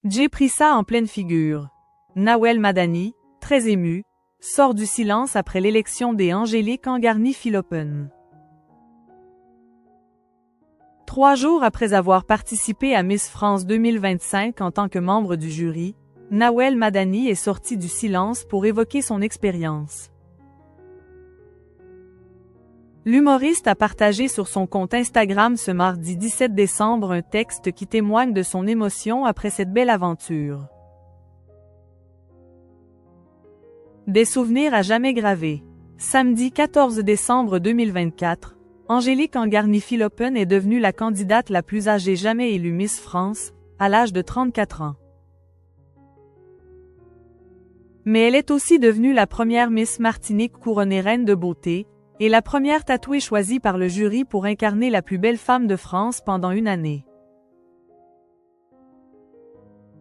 J'ai pris ça en pleine figure. Nawel Madani, très ému, sort du silence après l'élection des Angélique Angarny-Philopon. 3 jours après avoir participé à Miss France 2025 en tant que membre du jury, Nawel Madani est sorti du silence pour évoquer son expérience. L'humoriste a partagé sur son compte Instagram ce mardi 17 décembre un texte qui témoigne de son émotion après cette belle aventure. Des souvenirs à jamais gravés. Samedi 14 décembre 2024, Angélique Angarny-Philopon est devenue la candidate la plus âgée jamais élue Miss France, à l'âge de 34 ans. Mais elle est aussi devenue la première Miss Martinique couronnée reine de beauté, et la première tatouée choisie par le jury pour incarner la plus belle femme de France pendant une année.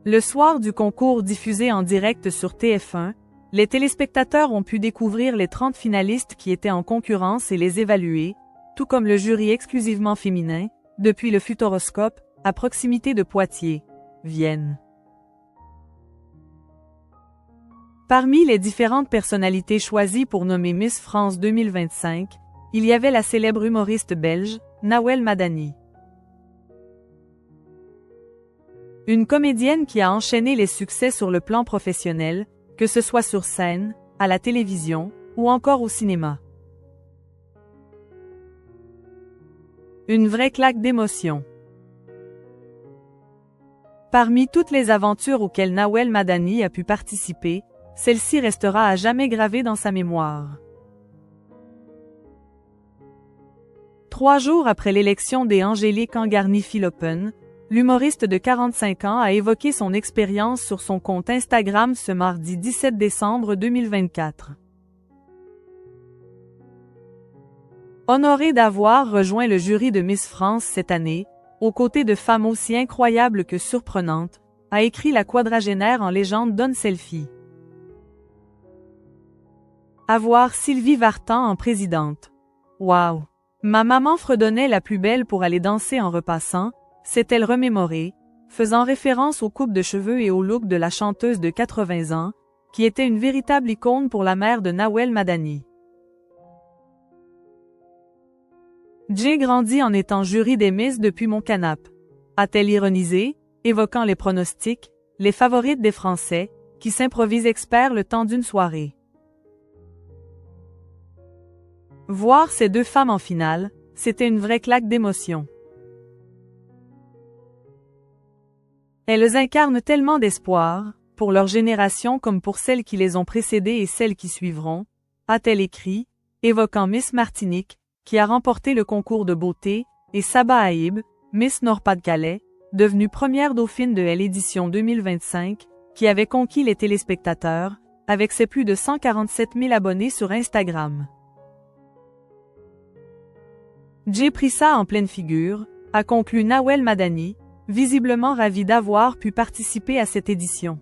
Le soir du concours diffusé en direct sur TF1, les téléspectateurs ont pu découvrir les 30 finalistes qui étaient en concurrence et les évaluer, tout comme le jury exclusivement féminin, depuis le Futuroscope, à proximité de Poitiers, Vienne. Parmi les différentes personnalités choisies pour nommer Miss France 2025, il y avait la célèbre humoriste belge, Nawel Madani. Une comédienne qui a enchaîné les succès sur le plan professionnel, que ce soit sur scène, à la télévision, ou encore au cinéma. Une vraie claque d'émotion. Parmi toutes les aventures auxquelles Nawel Madani a pu participer, celle-ci restera à jamais gravée dans sa mémoire. 3 jours après l'élection des Angélique Angarny-Philopon, l'humoriste de 45 ans a évoqué son expérience sur son compte Instagram ce mardi 17 décembre 2024. Honoré d'avoir rejoint le jury de Miss France cette année, aux côtés de femmes aussi incroyables que surprenantes, a écrit la quadragénaire en légende Don Selfie. Avoir Sylvie Vartan en présidente. Waouh! Ma maman fredonnait la plus belle pour aller danser en repassant, s'est-elle remémorée, faisant référence aux coupes de cheveux et au look de la chanteuse de 80 ans, qui était une véritable icône pour la mère de Nawel Madani. J'ai grandi en étant jury des Miss depuis mon canapé. A-t-elle ironisé, évoquant les pronostics, les favorites des Français, qui s'improvisent experts le temps d'une soirée. Voir ces deux femmes en finale, c'était une vraie claque d'émotion. Elles incarnent tellement d'espoir, pour leur génération comme pour celles qui les ont précédées et celles qui suivront, a-t-elle écrit, évoquant Miss Martinique, qui a remporté le concours de beauté, et Saba Haïb, Miss Nord-Pas-de-Calais, devenue première dauphine de l'édition 2025, qui avait conquis les téléspectateurs, avec ses plus de 147 000 abonnés sur Instagram. J'ai pris ça en pleine figure, a conclu Nawel Madani, visiblement ravi d'avoir pu participer à cette édition.